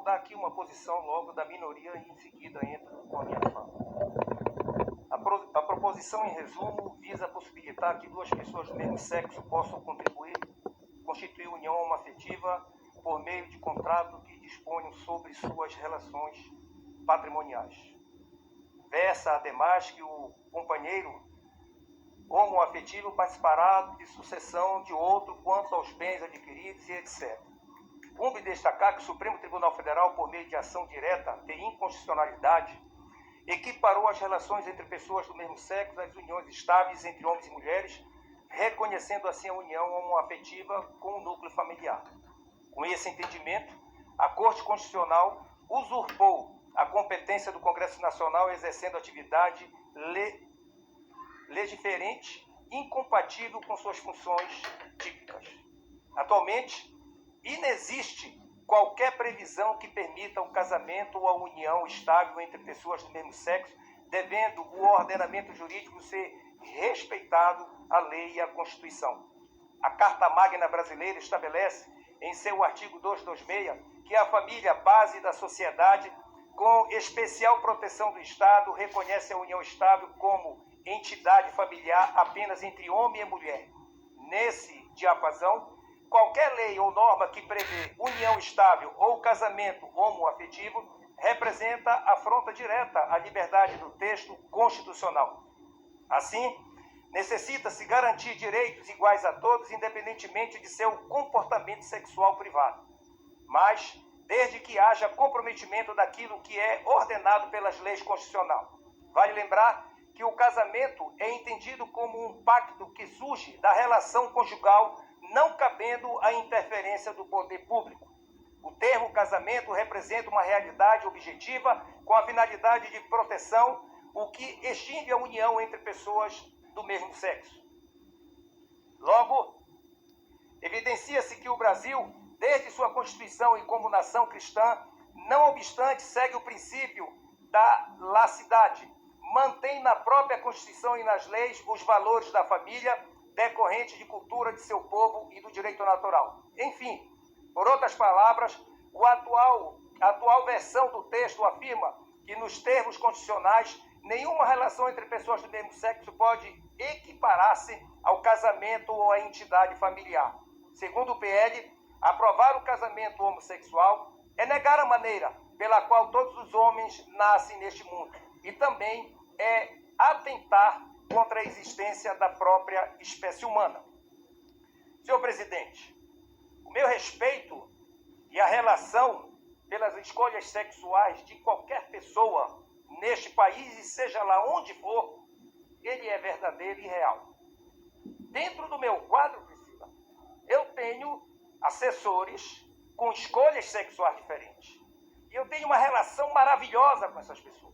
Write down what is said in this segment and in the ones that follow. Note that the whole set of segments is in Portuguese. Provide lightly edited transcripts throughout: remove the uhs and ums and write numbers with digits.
dar aqui uma posição logo da minoria e em seguida entro com a minha fala. A proposição, em resumo, visa possibilitar que duas pessoas do mesmo sexo possam constituir união homoafetiva por meio de contrato que disponham sobre suas relações patrimoniais. Versa, ademais, que o companheiro homoafetivo participará de sucessão de outro quanto aos bens adquiridos e etc. Cumpre destacar que o Supremo Tribunal Federal, por meio de ação direta de inconstitucionalidade, equiparou as relações entre pessoas do mesmo sexo às uniões estáveis entre homens e mulheres, reconhecendo assim a união homoafetiva com o núcleo familiar. Com esse entendimento, a Corte Constitucional usurpou a competência do Congresso Nacional exercendo atividade legiferente incompatível com suas funções típicas. Atualmente, inexiste qualquer previsão que permita o casamento ou a união estável entre pessoas do mesmo sexo, devendo o ordenamento jurídico ser respeitado a lei e a Constituição. A Carta Magna Brasileira estabelece, em seu artigo 226, que a família, base da sociedade, com especial proteção do Estado, reconhece a união estável como entidade familiar apenas entre homem e mulher. Nesse diapasão, qualquer lei ou norma que prevê união estável ou casamento homoafetivo representa afronta direta à liberdade do texto constitucional. Assim, necessita-se garantir direitos iguais a todos, independentemente de seu comportamento sexual privado. Mas, desde que haja comprometimento daquilo que é ordenado pelas leis constitucionais. Vale lembrar que o casamento é entendido como um pacto que surge da relação conjugal, não cabendo a interferência do poder público. O termo casamento representa uma realidade objetiva com a finalidade de proteção, o que extingue a união entre pessoas do mesmo sexo. Logo, evidencia-se que o Brasil, desde sua Constituição e como nação cristã, não obstante, segue o princípio da laicidade, mantém na própria Constituição e nas leis os valores da família, decorrente de cultura de seu povo e do direito natural. Enfim, por outras palavras, a atual versão do texto afirma que, nos termos constitucionais, nenhuma relação entre pessoas do mesmo sexo pode equiparar-se ao casamento ou à entidade familiar. Segundo o PL, aprovar o casamento homossexual é negar a maneira pela qual todos os homens nascem neste mundo e também é atentar contra a existência da própria espécie humana. Senhor presidente, o meu respeito e a relação pelas escolhas sexuais de qualquer pessoa neste país, e seja lá onde for, ele é verdadeiro e real. Dentro do meu quadro, Priscila, eu tenho assessores com escolhas sexuais diferentes. E eu tenho uma relação maravilhosa com essas pessoas.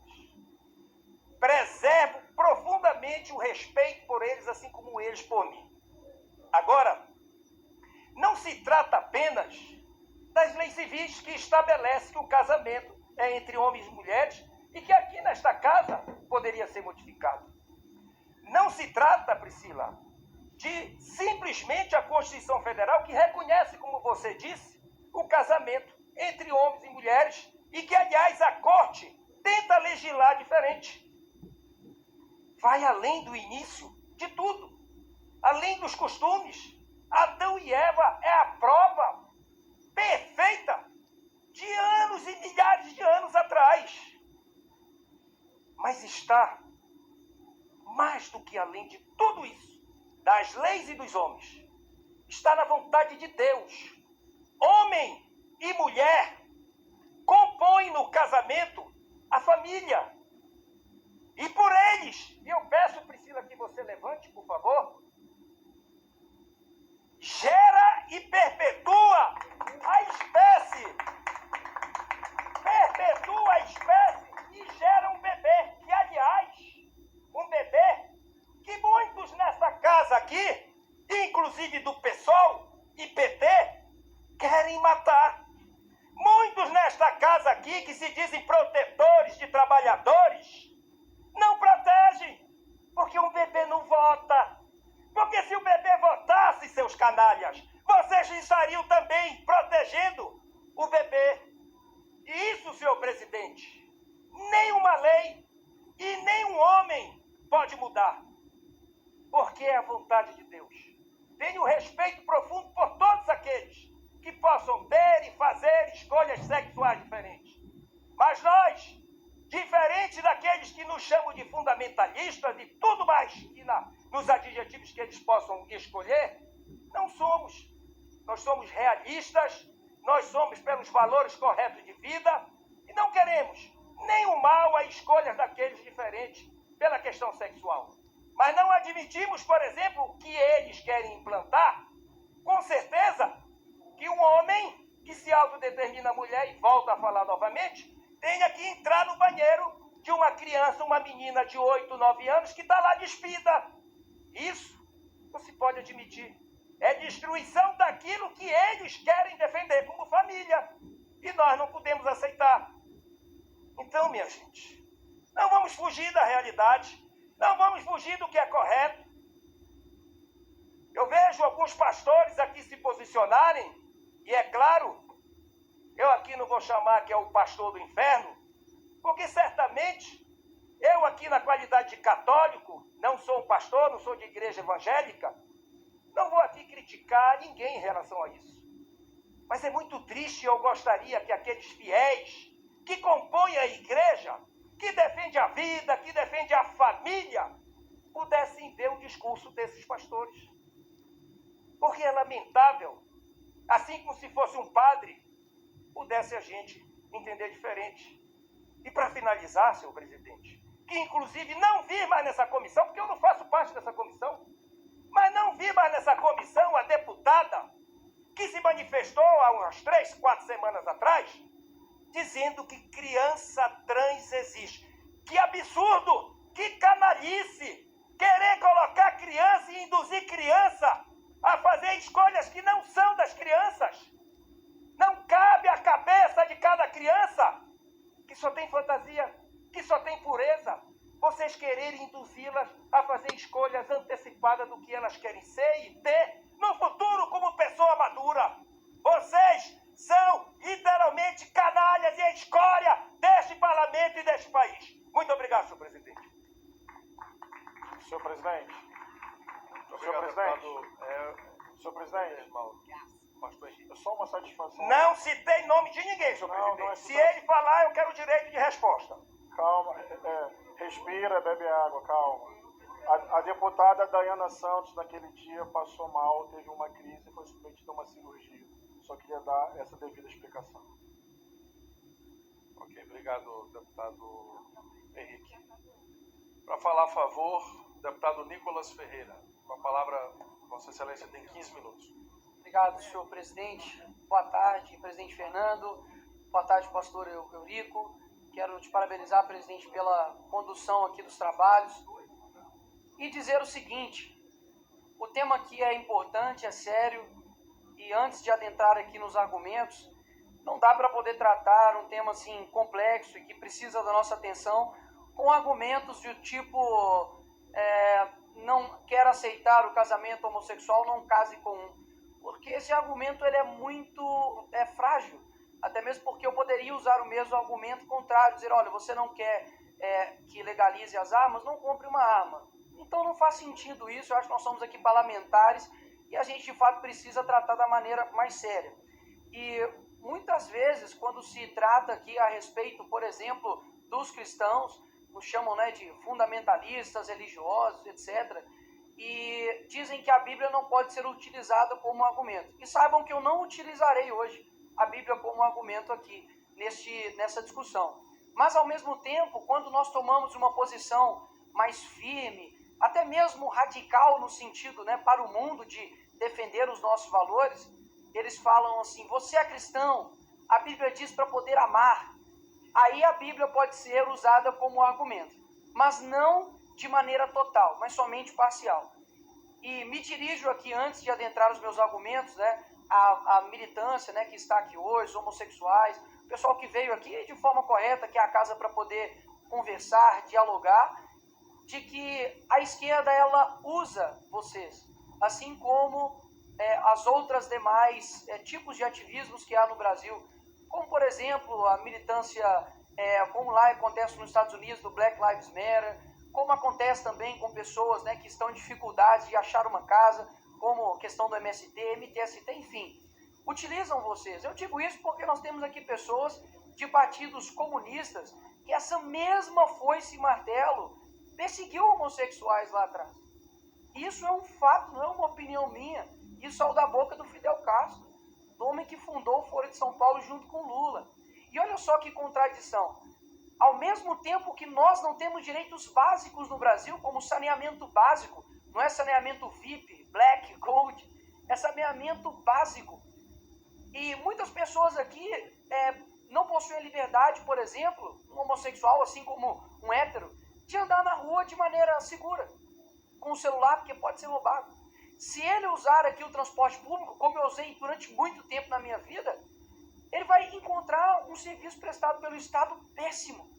Preservo profundamente o respeito por eles, assim como eles por mim. Agora, não se trata apenas das leis civis que estabelecem que o casamento é entre homens e mulheres e que aqui nesta casa poderia ser modificado. Não se trata, Priscila, de simplesmente a Constituição Federal que reconhece, como você disse, o casamento entre homens e mulheres e que, aliás, a Corte tenta legislar diferente. Vai além do início de tudo, além dos costumes. Adão e Eva é a prova perfeita de anos e milhares de anos atrás. Mas está mais do que além de tudo isso, das leis e dos homens. Está na vontade de Deus. Homem e mulher compõem no casamento a família. E por eles, eu peço, Priscila, que você levante, por favor, gera e perpetua a espécie. Perpetua a espécie e gera um bebê. Que, aliás, um bebê que muitos nessa casa aqui, inclusive do PSOL e PT, querem matar. Muitos nesta casa aqui que se dizem protetores de trabalhadores, não protegem, porque um bebê não vota. Porque se o bebê votasse, seus canalhas, vocês estariam também protegendo o bebê. E pode mudar, porque é a vontade de Deus. Tenho respeito profundo por todos aqueles que possam ter e fazer escolhas sexuais diferentes. Mas nós, diferente daqueles que nos chamam de fundamentalistas e tudo mais que nos adjetivos que eles possam escolher, não somos. Nós somos realistas, nós somos pelos valores corretos de vida e não queremos nem o mal a escolhas daqueles diferentes pela questão sexual. Mas não admitimos, por exemplo, o que eles querem implantar, com certeza, que um homem que se autodetermina mulher, e volta a falar novamente, tenha que entrar no banheiro de uma criança, uma menina de 8, 9 anos que está lá despida. Isso não se pode admitir. É destruição daquilo que eles querem defender como família. E nós não podemos aceitar. Então, minha gente, não vamos fugir da realidade. Não vamos fugir do que é correto. Eu vejo alguns pastores aqui se posicionarem, e é claro, eu aqui não vou chamar que é o pastor do inferno, porque certamente eu aqui na qualidade de católico, não sou um pastor, não sou de igreja evangélica, não vou aqui criticar ninguém em relação a isso. Mas é muito triste, eu gostaria que aqueles fiéis que compõem a igreja, que defende a vida, que defende a família, pudessem ver o discurso desses pastores. Porque é lamentável, assim como se fosse um padre, pudesse a gente entender diferente. E para finalizar, senhor presidente, que inclusive não vi mais nessa comissão, porque eu não faço parte dessa comissão, mas não vi mais nessa comissão a deputada que se manifestou há umas 3, 4 semanas atrás, dizendo que criança trans existe. Que absurdo! Que canalice! Querer colocar criança e induzir criança a fazer escolhas que não são das crianças. Não cabe à cabeça de cada criança, que só tem fantasia, que só tem pureza, vocês quererem induzi-las a fazer escolhas antecipadas do que elas querem ser e ter no futuro como pessoa madura. Vocês são literalmente canalhas e a escória deste parlamento e deste país. Muito obrigado, senhor presidente. Senhor presidente. Senhor presidente. Pastor Henrique. É só uma satisfação. Não citei nome de ninguém, senhor presidente. Não é Se ele falar, eu quero o direito de resposta. Calma, respira, bebe água, calma. A deputada Dayana Santos, naquele dia, passou mal, teve uma crise e foi submetida a uma cirurgia. Só queria dar essa devida explicação. Ok, obrigado, deputado Henrique. Para falar a favor, deputado Nicolas Ferreira. Com a palavra, Vossa Excelência tem 15 minutos. Obrigado, senhor presidente. Boa tarde, presidente Fernando. Boa tarde, pastor Eurico. Quero te parabenizar, presidente, pela condução aqui dos trabalhos. E dizer o seguinte, o tema aqui é importante, é sério, e antes de adentrar aqui nos argumentos, não dá para poder tratar um tema assim complexo e que precisa da nossa atenção com argumentos do tipo não quer aceitar o casamento homossexual, não case com um. Porque esse argumento ele é muito frágil, até mesmo porque eu poderia usar o mesmo argumento contrário, dizer, olha, você não quer que legalize as armas, não compre uma arma. Então não faz sentido isso, eu acho que nós somos aqui parlamentares e a gente de fato precisa tratar da maneira mais séria. E muitas vezes quando se trata aqui a respeito, por exemplo, dos cristãos, nos chamam de fundamentalistas, religiosos, etc., e dizem que a Bíblia não pode ser utilizada como argumento. E saibam que eu não utilizarei hoje a Bíblia como argumento aqui nessa discussão. Mas ao mesmo tempo, quando nós tomamos uma posição mais firme, até mesmo radical no sentido para o mundo de defender os nossos valores, eles falam assim, você é cristão, a Bíblia diz para poder amar. Aí a Bíblia pode ser usada como argumento, mas não de maneira total, mas somente parcial. E me dirijo aqui, antes de adentrar os meus argumentos, a militância que está aqui hoje, os homossexuais, o pessoal que veio aqui de forma correta, que é a casa para poder conversar, dialogar, de que a esquerda ela usa vocês, assim como as outras demais tipos de ativismos que há no Brasil, como por exemplo a militância, como lá acontece nos Estados Unidos, do Black Lives Matter, como acontece também com pessoas, né, que estão em dificuldades de achar uma casa, como a questão do MST, MTST, enfim, utilizam vocês. Eu digo isso porque nós temos aqui pessoas de partidos comunistas que essa mesma foice e martelo perseguiu homossexuais lá atrás. Isso é um fato, não é uma opinião minha. Isso é o da boca do Fidel Castro, do homem que fundou o Foro de São Paulo junto com Lula. E olha só que contradição. Ao mesmo tempo que nós não temos direitos básicos no Brasil, como saneamento básico, não é saneamento VIP, Black, Gold, é saneamento básico. E muitas pessoas aqui não possuem liberdade, por exemplo, um homossexual, assim como um hétero, de andar na rua de maneira segura, com o celular, porque pode ser roubado. Se ele usar aqui o transporte público, como eu usei durante muito tempo na minha vida, ele vai encontrar um serviço prestado pelo Estado péssimo.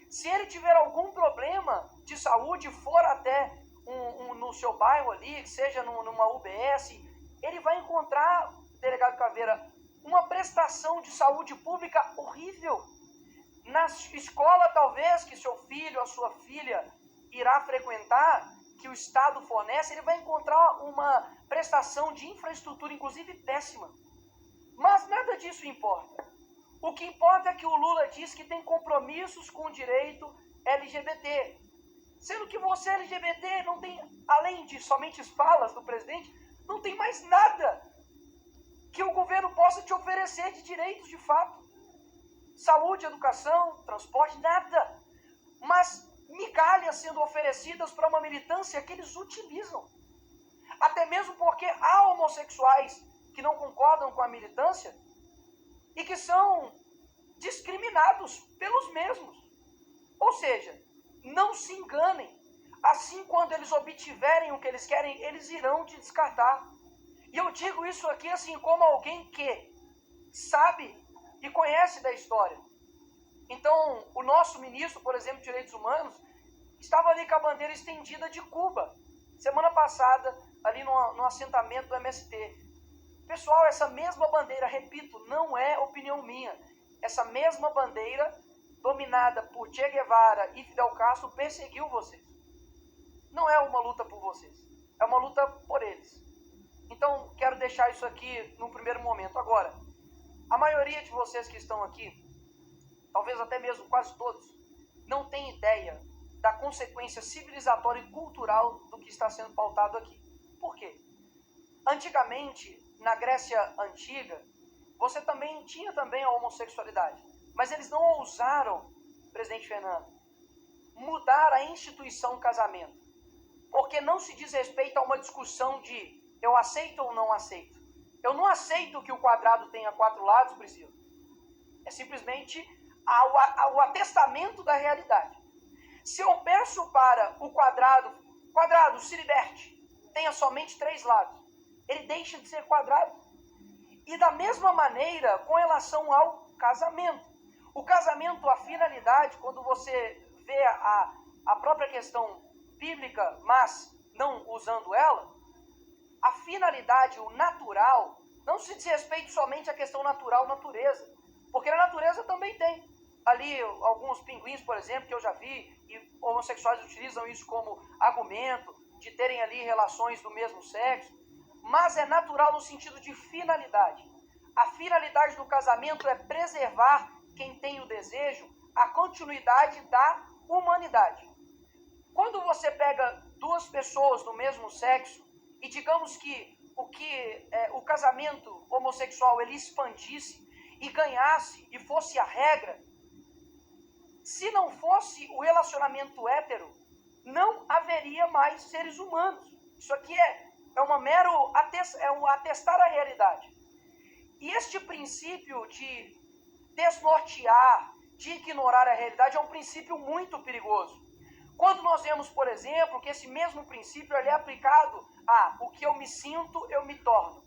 Se ele tiver algum problema de saúde, for até no seu bairro ali, que seja numa UBS, ele vai encontrar, delegado Caveira, uma prestação de saúde pública horrível. Na escola, talvez, que seu filho ou sua filha irá frequentar, que o Estado fornece, ele vai encontrar uma prestação de infraestrutura, inclusive péssima. Mas nada disso importa. O que importa é que o Lula diz que tem compromissos com o direito LGBT. Sendo que você, LGBT, não tem, além de somente falas do presidente, não tem mais nada que o governo possa te oferecer de direitos de fato. Saúde, educação, transporte, nada. Mas migalhas sendo oferecidas para uma militância que eles utilizam. Até mesmo porque há homossexuais que não concordam com a militância e que são discriminados pelos mesmos. Ou seja, não se enganem. Assim, quando eles obtiverem o que eles querem, eles irão te descartar. E eu digo isso aqui assim como alguém que sabe e conhece da história. Então, o nosso ministro, por exemplo, de Direitos Humanos, estava ali com a bandeira estendida de Cuba, semana passada, ali no assentamento do MST. Pessoal, essa mesma bandeira, repito, não é opinião minha. Essa mesma bandeira, dominada por Che Guevara e Fidel Castro, perseguiu vocês. Não é uma luta por vocês, é uma luta por eles. Então, quero deixar isso aqui no primeiro momento. Agora, a maioria de vocês que estão aqui, talvez até mesmo quase todos, não tem ideia da consequência civilizatória e cultural do que está sendo pautado aqui. Por quê? Antigamente, na Grécia Antiga, você também tinha a homossexualidade, mas eles não ousaram, presidente Fernando, mudar a instituição casamento, porque não se diz respeito a uma discussão de eu aceito ou não aceito. Eu não aceito que o quadrado tenha 4 lados, Priscila. É simplesmente o atestamento da realidade. Se eu peço para o quadrado se liberte, tenha somente 3 lados, ele deixa de ser quadrado. E da mesma maneira, com relação ao casamento. O casamento, a finalidade, quando você vê a própria questão bíblica, mas não usando ela, a finalidade, o natural, não se diz respeito somente à questão natural, natureza. Porque na natureza também tem. Ali, alguns pinguins, por exemplo, que eu já vi, e homossexuais utilizam isso como argumento, de terem ali relações do mesmo sexo. Mas é natural no sentido de finalidade. A finalidade do casamento é preservar quem tem o desejo, a continuidade da humanidade. Quando você pega 2 pessoas do mesmo sexo, e digamos que o casamento homossexual ele expandisse e ganhasse e fosse a regra, se não fosse o relacionamento hétero, não haveria mais seres humanos. Isso aqui é um atestar a realidade. E este princípio de desnortear, de ignorar a realidade é um princípio muito perigoso. Quando nós vemos, por exemplo, que esse mesmo princípio ele é aplicado a o que eu me sinto, eu me torno.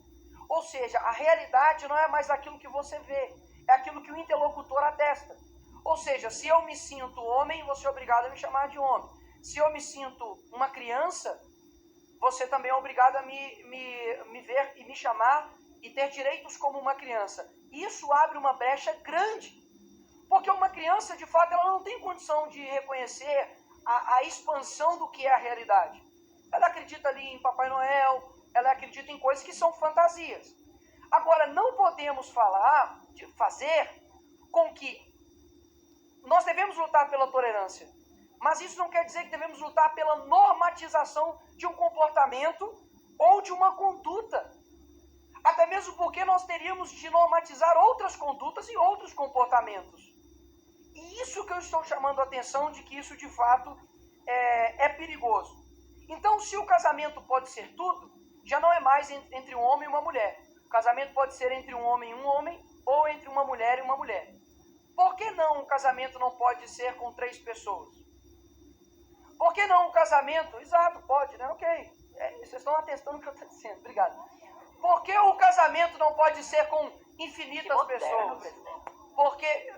Ou seja, a realidade não é mais aquilo que você vê, é aquilo que o interlocutor atesta. Ou seja, se eu me sinto homem, você é obrigado a me chamar de homem. Se eu me sinto uma criança, você também é obrigado a me ver e me chamar e ter direitos como uma criança. Isso abre uma brecha grande. Porque uma criança, de fato, ela não tem condição de reconhecer a expansão do que é a realidade. Ela acredita ali em Papai Noel, ela acredita em coisas que são fantasias. Agora, não podemos fazer com que nós devemos lutar pela tolerância, mas isso não quer dizer que devemos lutar pela normatização de um comportamento ou de uma conduta. Até mesmo porque nós teríamos de normatizar outras condutas e outros comportamentos. E isso que eu estou chamando a atenção de que isso de fato é perigoso. Então, se o casamento pode ser tudo, já não é mais entre um homem e uma mulher. O casamento pode ser entre um homem ou entre uma mulher e uma mulher. Por que não um casamento não pode ser com 3 pessoas? Por que não um casamento... Exato, pode, né? Ok. Vocês estão atestando o que eu estou dizendo. Obrigado. Por que o casamento não pode ser com infinitas pessoas? Porque...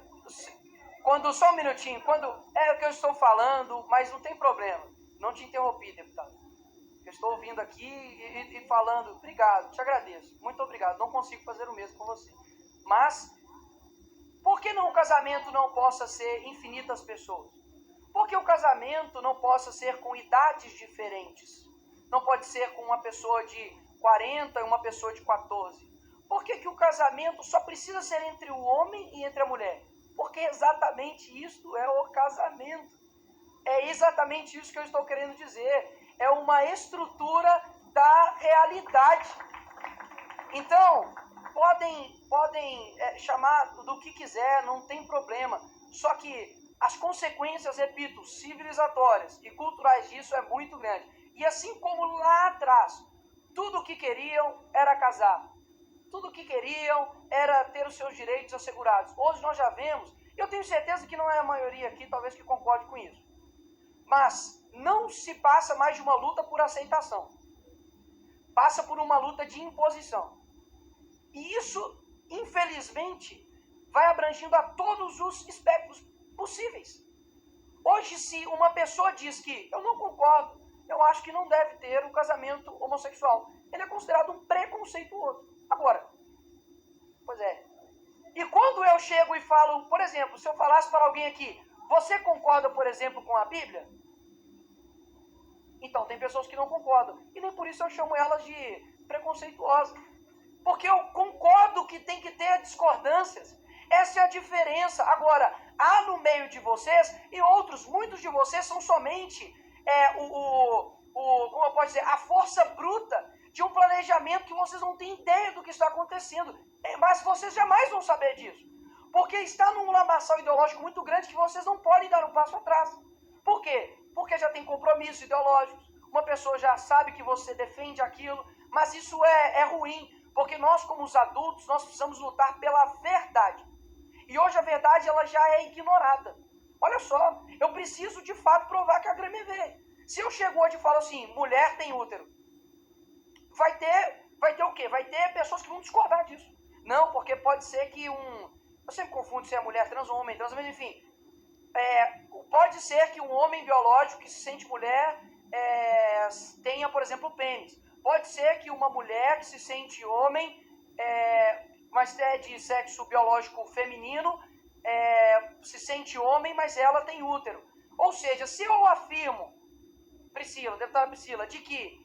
Só um minutinho. É o que eu estou falando, mas não tem problema. Não te interrompi, deputado. Eu estou ouvindo aqui e falando. Obrigado, te agradeço. Muito obrigado. Não consigo fazer o mesmo com você. Mas... por que não o casamento não possa ser infinitas pessoas? Por que o casamento não possa ser com idades diferentes? Não pode ser com uma pessoa de 40 e uma pessoa de 14? Por que o casamento só precisa ser entre o homem e entre a mulher? Porque exatamente isso é o casamento. É exatamente isso que eu estou querendo dizer. É uma estrutura da realidade. Então... Podem chamar do que quiser, não tem problema. Só que as consequências, repito, civilizatórias e culturais disso é muito grande. E assim como lá atrás, tudo o que queriam era casar. Tudo o que queriam era ter os seus direitos assegurados. Hoje nós já vemos, eu tenho certeza que não é a maioria aqui, talvez que concorde com isso. Mas não se passa mais de uma luta por aceitação. Passa por uma luta de imposição. E isso, infelizmente, vai abrangindo a todos os espectros possíveis. Hoje, se uma pessoa diz que eu não concordo, eu acho que não deve ter um casamento homossexual, ele é considerado um preconceituoso. Agora, pois é. E quando eu chego e falo, por exemplo, se eu falasse para alguém aqui, você concorda, por exemplo, com a Bíblia? Então, tem pessoas que não concordam. E nem por isso eu chamo elas de preconceituosas. Porque eu concordo que tem que ter discordâncias. Essa é a diferença. Agora, há no meio de vocês, e muitos de vocês são somente, como eu posso dizer, a força bruta de um planejamento que vocês não têm ideia do que está acontecendo. Mas vocês jamais vão saber disso. Porque está num lamaçal ideológico muito grande que vocês não podem dar um passo atrás. Por quê? Porque já tem compromissos ideológicos. Uma pessoa já sabe que você defende aquilo, mas isso é ruim. Porque nós, como os adultos, nós precisamos lutar pela verdade. E hoje a verdade ela já é ignorada. Olha só, eu preciso de fato provar que a grama é verde. Se eu chego hoje e falo assim, mulher tem útero, vai ter o quê? Vai ter pessoas que vão discordar disso. Não, porque pode ser que eu sempre confundo se é mulher trans ou homem trans, mas enfim. Pode ser que um homem biológico que se sente mulher tenha, por exemplo, pênis. Pode ser que uma mulher que se sente homem, mas é de sexo biológico feminino, se sente homem, mas ela tem útero. Ou seja, se eu afirmo, deputada Priscila, de que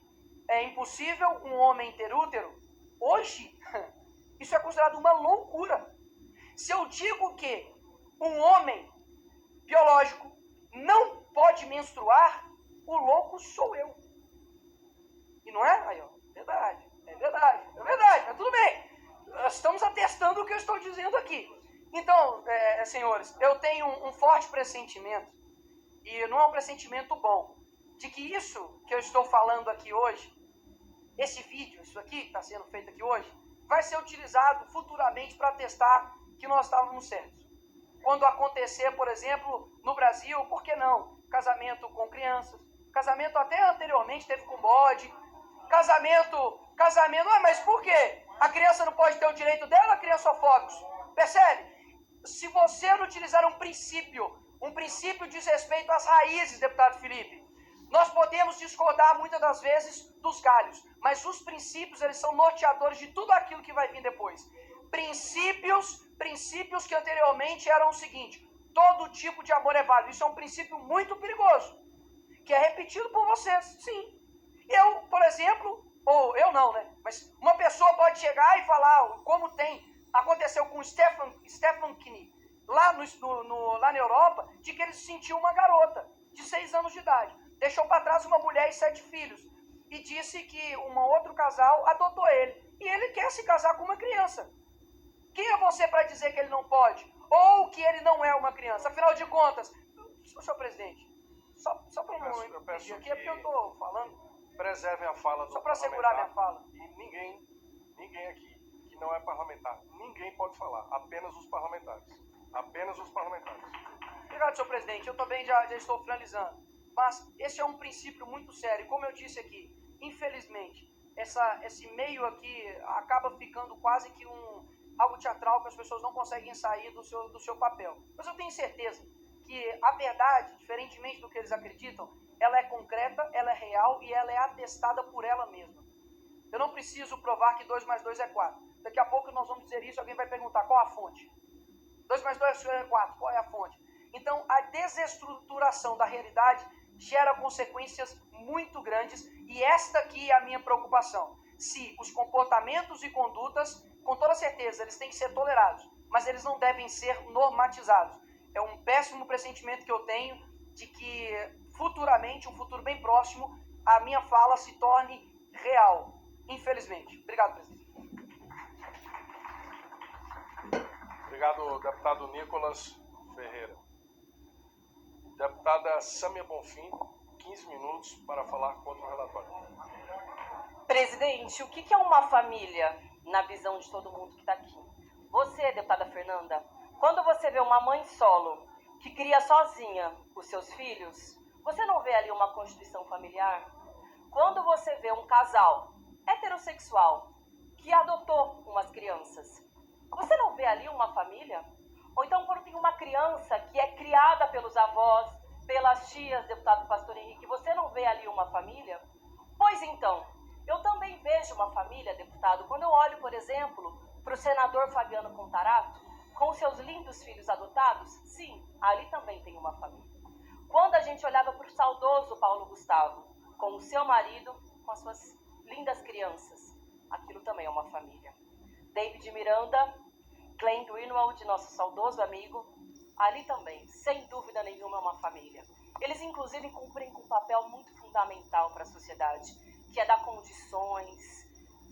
é impossível um homem ter útero, hoje, isso é considerado uma loucura. Se eu digo que um homem biológico não pode menstruar, o louco sou eu. E não é? Aí, ó, verdade, mas tudo bem. Nós estamos atestando o que eu estou dizendo aqui. Então, senhores, eu tenho um forte pressentimento, e não é um pressentimento bom, de que isso que eu estou falando aqui hoje, esse vídeo, isso aqui que está sendo feito aqui hoje, vai ser utilizado futuramente para atestar que nós estávamos certos. Quando acontecer, por exemplo, no Brasil, por que não? Casamento com crianças, casamento até anteriormente teve com bode, casamento, mas por quê? A criança não pode ter o direito dela, criançofóbicos. Percebe? Se você não utilizar um princípio diz respeito às raízes, deputado Felipe, nós podemos discordar muitas das vezes dos galhos, mas os princípios, eles são norteadores de tudo aquilo que vai vir depois. Princípios que anteriormente eram o seguinte: todo tipo de amor é válido. Isso é um princípio muito perigoso. que é repetido por vocês, sim. Eu, por exemplo, ou eu não, né? Mas uma pessoa pode chegar e falar, como aconteceu com o Stefan Knie, lá na Europa, de que ele sentiu uma garota de 6 anos de idade. Deixou para trás uma mulher e 7 filhos. E disse que um outro casal adotou ele. E ele quer se casar com uma criança. Quem é você para dizer que ele não pode? Ou que ele não é uma criança? Afinal de contas, senhor presidente, só para não pedir aqui, é porque eu estou falando. Preservem a fala do só para segurar minha fala. E ninguém aqui que não é parlamentar, ninguém pode falar, apenas os parlamentares. Apenas os parlamentares. Obrigado, senhor presidente. Eu também já estou finalizando. Mas esse é um princípio muito sério. Como eu disse aqui, infelizmente, esse meio aqui acaba ficando quase que algo teatral que as pessoas não conseguem sair do seu papel. Mas eu tenho certeza que a verdade, diferentemente do que eles acreditam, ela é concreta, ela é real e ela é atestada por ela mesma. Eu não preciso provar que 2 mais 2 é 4. Daqui a pouco nós vamos dizer isso e alguém vai perguntar qual a fonte. 2 mais 2 é 4, qual é a fonte? Então, a desestruturação da realidade gera consequências muito grandes e esta aqui é a minha preocupação. Se os comportamentos e condutas, com toda certeza, eles têm que ser tolerados, mas eles não devem ser normatizados. É um péssimo pressentimento que eu tenho de que futuramente, um futuro bem próximo, a minha fala se torne real. Infelizmente. Obrigado, presidente. Obrigado, deputado Nicolas Ferreira. Deputada Sâmia Bonfim, 15 minutos para falar contra o relatório. Presidente, o que é uma família na visão de todo mundo que está aqui? Você, deputada Fernanda, quando você vê uma mãe solo que cria sozinha os seus filhos, você não vê ali uma constituição familiar? Quando você vê um casal heterossexual que adotou umas crianças, você não vê ali uma família? Ou então quando tem uma criança que é criada pelos avós, pelas tias, deputado Pastor Henrique, você não vê ali uma família? Pois então, eu também vejo uma família, deputado, quando eu olho, por exemplo, para o senador Fabiano Contarato, com seus lindos filhos adotados, sim, ali também tem uma família. Quando a gente olhava para o saudoso Paulo Gustavo, com o seu marido, com as suas lindas crianças, aquilo também é uma família. David Miranda, Glenn Greenwald, nosso saudoso amigo, ali também, sem dúvida nenhuma, é uma família. Eles, inclusive, cumprem com um papel muito fundamental para a sociedade, que é dar condições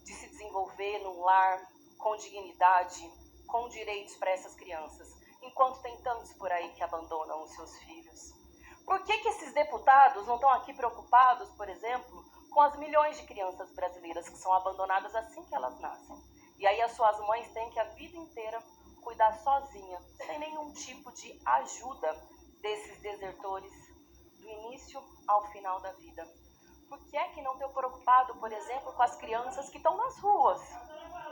de se desenvolver num lar com dignidade, com direitos para essas crianças, enquanto tem tantos por aí que abandonam os seus filhos. Por que esses deputados não estão aqui preocupados, por exemplo, com as milhões de crianças brasileiras que são abandonadas assim que elas nascem? E aí as suas mães têm que a vida inteira cuidar sozinha, sem nenhum tipo de ajuda desses desertores do início ao final da vida. Por que é que não estão preocupado, por exemplo, com as crianças que estão nas ruas,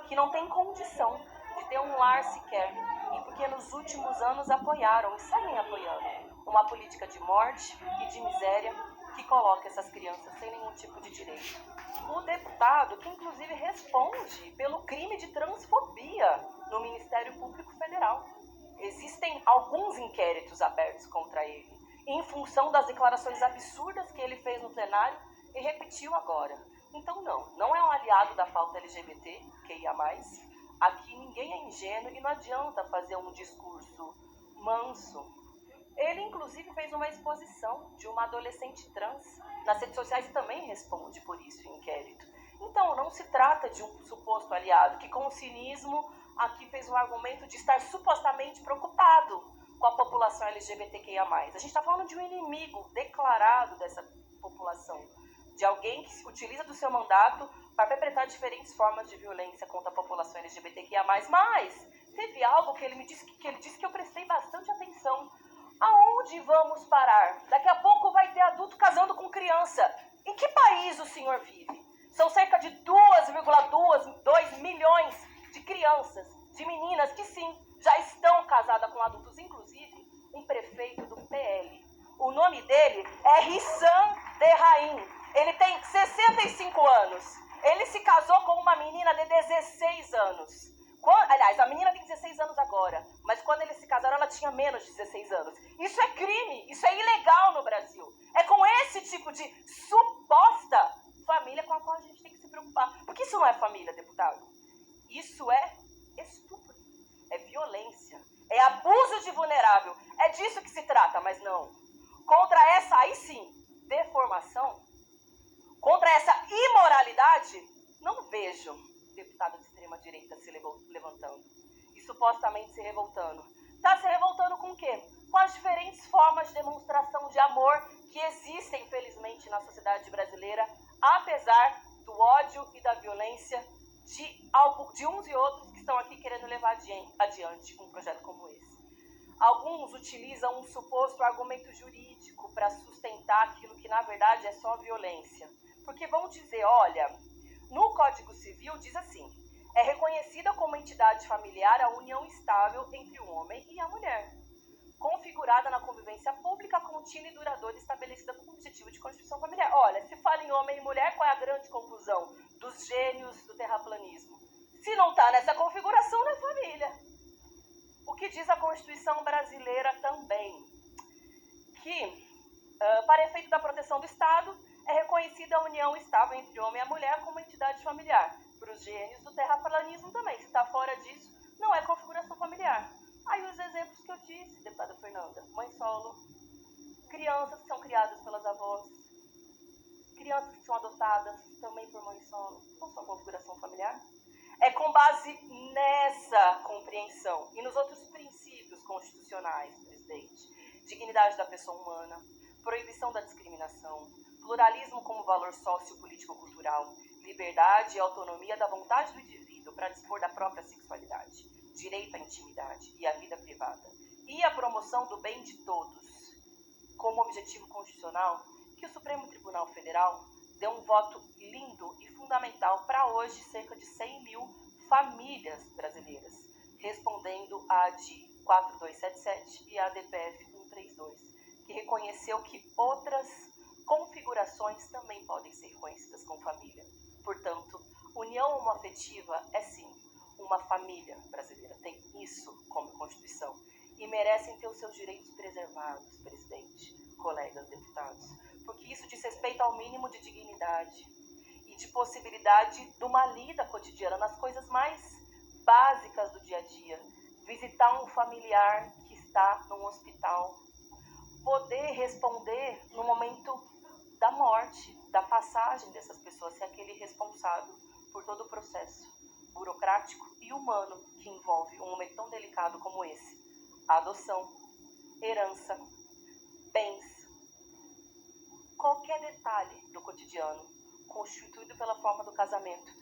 que não têm condição de ter um lar sequer, e porque nos últimos anos apoiaram e seguem apoiando uma política de morte e de miséria que coloca essas crianças sem nenhum tipo de direito? O deputado, que inclusive responde pelo crime de transfobia no Ministério Público Federal. Existem alguns inquéritos abertos contra ele, em função das declarações absurdas que ele fez no plenário e repetiu agora. Então não é um aliado da pauta LGBT, QIA+. Aqui ninguém é ingênuo e não adianta fazer um discurso manso. Ele, inclusive, fez uma exposição de uma adolescente trans nas redes sociais e também responde por isso em inquérito. Então, não se trata de um suposto aliado que, com o cinismo, aqui fez um argumento de estar supostamente preocupado com a população LGBTQIA+. A gente está falando de um inimigo declarado dessa população, de alguém que se utiliza do seu mandato para perpetrar diferentes formas de violência contra a população LGBTQIA+. Mas teve algo que ele disse que eu prestei bastante atenção. Aonde vamos parar? Daqui a pouco vai ter adulto casando com criança. Em que país o senhor vive? São cerca de 2,2 milhões de crianças, de meninas que sim, já estão casadas com adultos. Inclusive, um prefeito do PL. O nome dele é Hissam Derraim. Ele tem 65 anos. Ele se casou com uma menina de 16 anos. Aliás, a menina tem 16 anos agora, mas quando eles se casaram, ela tinha menos de 16 anos. Isso é crime, isso é ilegal no Brasil. É com esse tipo de suposta família com a qual a gente tem que se preocupar. Porque isso não é família, deputado. Isso é estupro, é violência, é abuso de vulnerável. É disso que se trata, mas não. Contra essa, aí sim, deformação, contra essa imoralidade, não vejo deputado de extrema-direita se levantando e supostamente se revoltando. Está se revoltando com o quê? Com as diferentes formas de demonstração de amor que existem, infelizmente, na sociedade brasileira, apesar do ódio e da violência de uns e outros que estão aqui querendo levar adiante um projeto como esse. Alguns utilizam um suposto argumento jurídico para sustentar aquilo que, na verdade, é só violência. Porque vão dizer, olha, no Código Civil diz assim, é reconhecida como entidade familiar a união estável entre o homem e a mulher, configurada na convivência pública, contínua e duradoura estabelecida com o objetivo de constituição familiar. Olha, se fala em homem e mulher, qual é a grande confusão dos gênios do terraplanismo? Se não está nessa configuração, não é família. O que diz a Constituição brasileira também? Que, para efeito da proteção do Estado, é reconhecida a união estável entre o homem e a mulher como entidade familiar. Para os gênios do terraplanismo também. Se está fora disso, não é configuração familiar. Aí os exemplos que eu disse, deputada Fernanda. Mãe solo, crianças que são criadas pelas avós, crianças que são adotadas também por mãe solo. Não são configuração familiar? É com base nessa compreensão e nos outros princípios constitucionais, presidente. Dignidade da pessoa humana, proibição da discriminação, pluralismo como valor sociopolítico-cultural, liberdade e autonomia da vontade do indivíduo para dispor da própria sexualidade, direito à intimidade e à vida privada, e a promoção do bem de todos, como objetivo constitucional, que o Supremo Tribunal Federal deu um voto lindo e fundamental para hoje cerca de 100 mil famílias brasileiras, respondendo à ADI 4277 e à DPF 132, que reconheceu que outras configurações também podem ser reconhecidas como família. Portanto, união homoafetiva é sim uma família brasileira, tem isso como Constituição e merecem ter os seus direitos preservados, presidente, colegas deputados, porque isso diz respeito ao mínimo de dignidade e de possibilidade de uma lida cotidiana nas coisas mais básicas do dia a dia. Visitar um familiar que está num hospital, poder responder no momento da morte, da passagem dessas pessoas, ser aquele responsável por todo o processo burocrático e humano que envolve um momento tão delicado como esse. A adoção, herança, bens, qualquer detalhe do cotidiano constituído pela forma do casamento.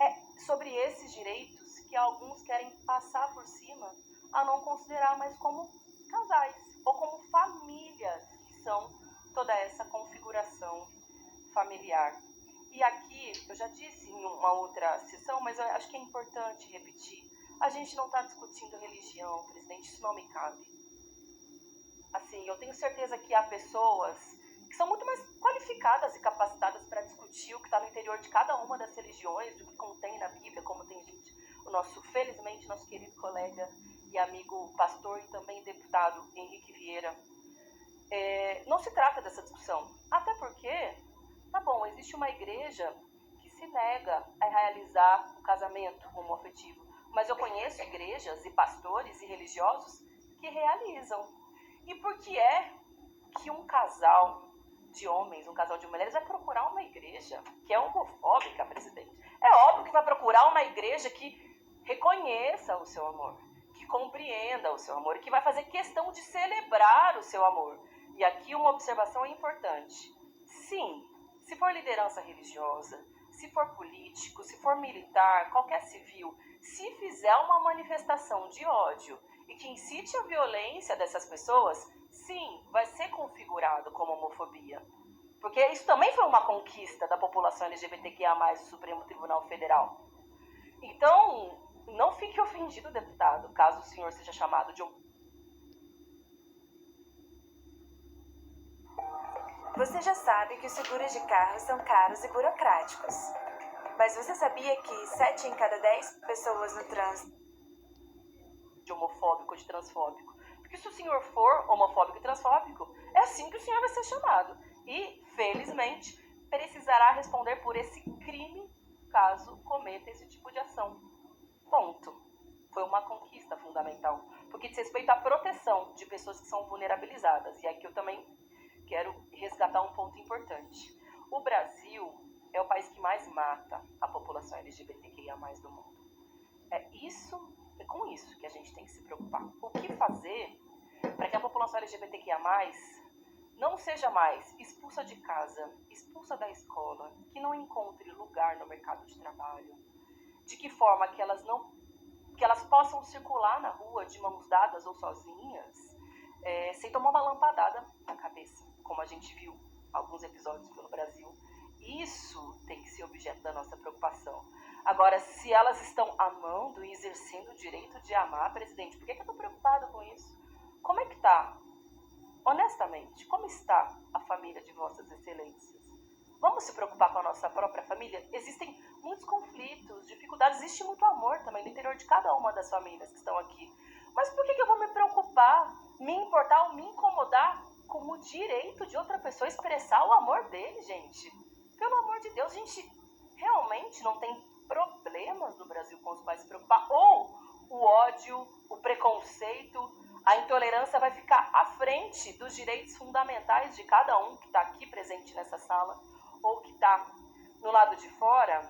É sobre esses direitos que alguns querem passar por cima a não considerar mais como casais ou como famílias, que são toda essa configuração familiar. E aqui, eu já disse em uma outra sessão, mas eu acho que é importante repetir, a gente não está discutindo religião, presidente, isso não me cabe. Assim, eu tenho certeza que há pessoas que são muito mais qualificadas e capacitadas para discutir o que está no interior de cada uma das religiões, do que contém na Bíblia, como tem felizmente, nosso querido colega e amigo pastor e também deputado Henrique Vieira. Não se trata dessa discussão, até porque, tá bom, existe uma igreja que se nega a realizar o casamento homoafetivo, mas eu conheço igrejas e pastores e religiosos que realizam. E por que é que um casal de homens, um casal de mulheres vai procurar uma igreja que é homofóbica, presidente? É óbvio que vai procurar uma igreja que reconheça o seu amor, que compreenda o seu amor, que vai fazer questão de celebrar o seu amor. E aqui uma observação importante. Sim, se for liderança religiosa, se for político, se for militar, qualquer civil, se fizer uma manifestação de ódio e que incite a violência dessas pessoas, sim, vai ser configurado como homofobia. Porque isso também foi uma conquista da população LGBTQIA+, do Supremo Tribunal Federal. Então, não fique ofendido, deputado, caso o senhor seja chamado de Você já sabe que os seguros de carro são caros e burocráticos. Mas você sabia que 7 em cada 10 pessoas no trânsito de homofóbico ou de transfóbico. Porque se o senhor for homofóbico e transfóbico, é assim que o senhor vai ser chamado. E, felizmente, precisará responder por esse crime caso cometa esse tipo de ação. Ponto. Foi uma conquista fundamental. Porque diz respeito à proteção de pessoas que são vulnerabilizadas. E aqui eu também quero resgatar um ponto importante. O Brasil é o país que mais mata a população LGBTQIA+ do mundo. É com isso que a gente tem que se preocupar. O que fazer para que a população LGBTQIA+ não seja mais expulsa de casa, expulsa da escola, que não encontre lugar no mercado de trabalho? De que forma que elas possam circular na rua de mãos dadas ou sozinhas, sem tomar uma lampadada na cabeça, como a gente viu alguns episódios pelo Brasil. Isso tem que ser objeto da nossa preocupação. Agora, se elas estão amando e exercendo o direito de amar, presidente, por que eu estou preocupada com isso? Como é que está? Honestamente, como está a família de Vossas Excelências? Vamos se preocupar com a nossa própria família? Existem muitos conflitos, dificuldades, existe muito amor também no interior de cada uma das famílias que estão aqui. Mas por que eu vou me preocupar, me importar ou me incomodar com o direito de outra pessoa expressar o amor dele, gente? Pelo amor de Deus, a gente realmente não tem problemas no Brasil com os quais se preocupar? Ou o ódio, o preconceito, a intolerância vai ficar à frente dos direitos fundamentais de cada um que está aqui presente nessa sala ou que está no lado de fora?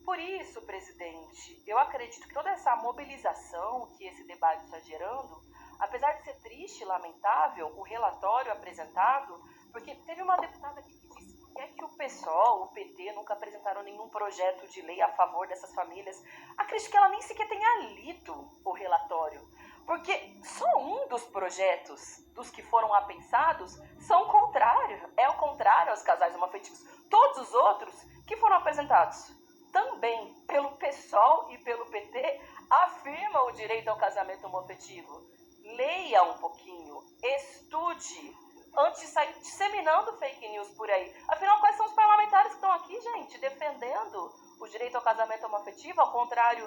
Por isso, presidente, eu acredito que toda essa mobilização que esse debate está gerando, apesar de ser triste e lamentável, o relatório apresentado, porque teve uma deputada aqui que disse que o PSOL, o PT, nunca apresentaram nenhum projeto de lei a favor dessas famílias. Acredito que ela nem sequer tenha lido o relatório. Porque só um dos projetos, dos que foram apensados, são contrários. É o contrário aos casais homoafetivos. Todos os outros que foram apresentados também pelo PSOL e pelo PT afirmam o direito ao casamento homoafetivo. Leia um pouquinho, estude, antes de sair disseminando fake news por aí. Afinal, quais são os parlamentares que estão aqui, gente, defendendo o direito ao casamento homoafetivo, ao contrário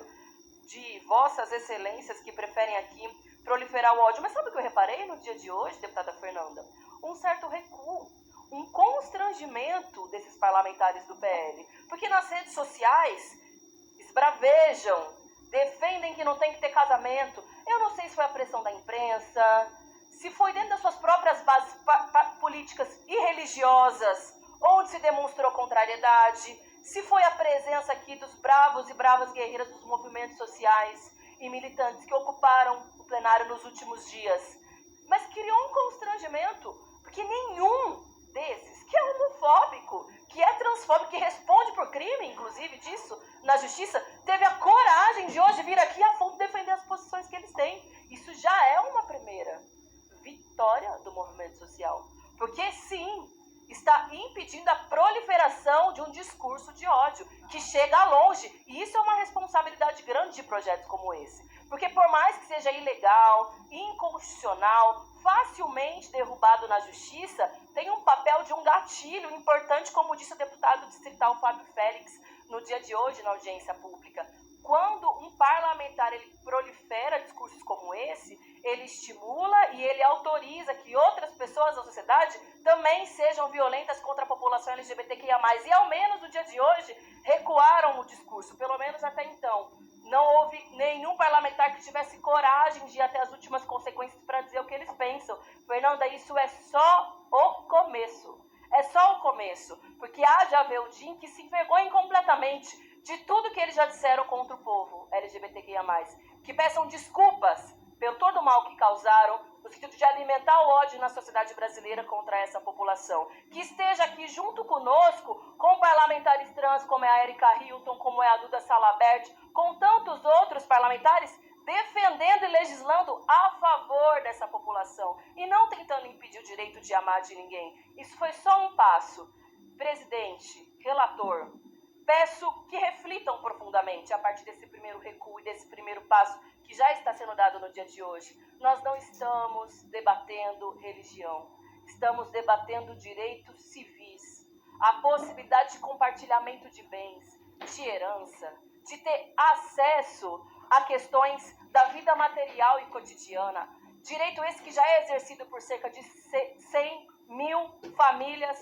de Vossas Excelências que preferem aqui proliferar o ódio? Mas sabe o que eu reparei no dia de hoje, deputada Fernanda? Um certo recuo, um constrangimento desses parlamentares do PL. Porque nas redes sociais esbravejam, defendem que não tem que ter casamento. Eu não sei se foi a pressão da imprensa, se foi dentro das suas próprias bases políticas e religiosas, onde se demonstrou contrariedade, se foi a presença aqui dos bravos e bravas guerreiras dos movimentos sociais e militantes que ocuparam o plenário nos últimos dias. Mas criou um constrangimento, porque nenhum desses, que é homofóbico, que é transfóbico, que responde por crime, inclusive, disso, na justiça, teve a coragem de hoje vir aqui a fundo defender as posições que eles têm. Isso já é uma primeira vitória do movimento social. Porque, sim, está impedindo a proliferação de um discurso de ódio que chega longe. E isso é uma responsabilidade grande de projetos como esse. Porque por mais que seja ilegal, inconstitucional, facilmente derrubado na justiça, tem um papel de um gatilho importante, como disse o deputado distrital Fábio Félix no dia de hoje na audiência pública. Quando um parlamentar ele prolifera discursos como esse, ele estimula e ele autoriza que outras pessoas da sociedade também sejam violentas contra a população LGBTQIA+. E ao menos no dia de hoje recuaram no discurso, pelo menos até então. Não houve nenhum parlamentar que tivesse coragem de ir até as últimas consequências para dizer o que eles pensam. Fernanda, isso é só o começo. É só o começo. Porque haja ver o dia em que se envergonhem completamente de tudo que eles já disseram contra o povo LGBTQIA+. Que peçam desculpas pelo todo o mal que causaram, no sentido de alimentar o ódio na sociedade brasileira contra essa população. Que esteja aqui junto conosco, com parlamentares trans, como é a Erika Hilton, como é a Duda Salabert, com tantos outros parlamentares, defendendo e legislando a favor dessa população. E não tentando impedir o direito de amar de ninguém. Isso foi só um passo. Presidente, relator, peço que reflitam profundamente a partir desse primeiro recuo e desse primeiro passo que já está sendo dado no dia de hoje. Nós não estamos debatendo religião, estamos debatendo direitos civis, a possibilidade de compartilhamento de bens, de herança, de ter acesso a questões da vida material e cotidiana. Direito esse que já é exercido por cerca de 100 mil famílias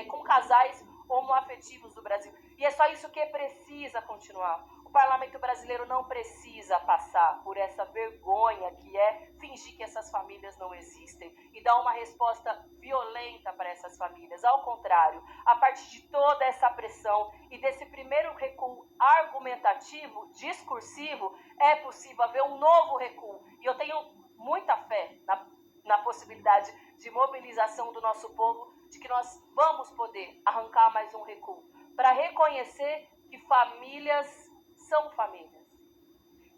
com casais homoafetivos do Brasil. E é só isso que precisa continuar. O parlamento brasileiro não precisa passar por essa vergonha que é fingir que essas famílias não existem e dar uma resposta violenta para essas famílias. Ao contrário, a partir de toda essa pressão e desse primeiro recuo argumentativo, discursivo, é possível haver um novo recuo. E eu tenho muita fé na possibilidade de mobilização do nosso povo, de que nós vamos poder arrancar mais um recuo, para reconhecer que famílias são famílias,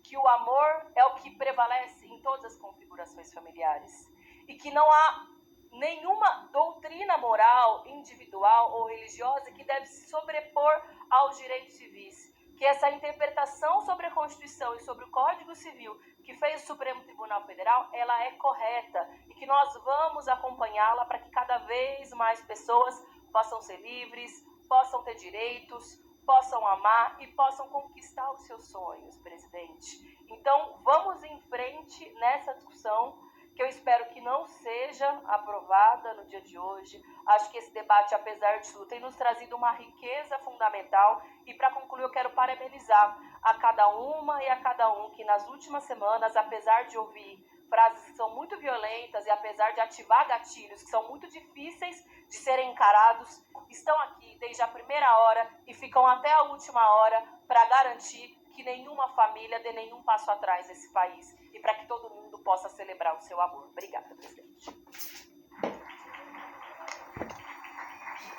que o amor é o que prevalece em todas as configurações familiares e que não há nenhuma doutrina moral, individual ou religiosa que deve se sobrepor aos direitos civis, que essa interpretação sobre a Constituição e sobre o Código Civil que fez o Supremo Tribunal Federal, ela é correta e que nós vamos acompanhá-la para que cada vez mais pessoas possam ser livres, possam ter direitos, possam amar e possam conquistar os seus sonhos, presidente. Então, vamos em frente nessa discussão, que eu espero que não seja aprovada no dia de hoje. Acho que esse debate, apesar de tudo, tem nos trazido uma riqueza fundamental. E, para concluir, eu quero parabenizar a cada uma e a cada um que, nas últimas semanas, apesar de ouvir frases que são muito violentas e apesar de ativar gatilhos que são muito difíceis de serem encarados, estão aqui desde a primeira hora e ficam até a última hora para garantir que nenhuma família dê nenhum passo atrás nesse país e para que todo mundo possa celebrar o seu amor. Obrigada, presidente.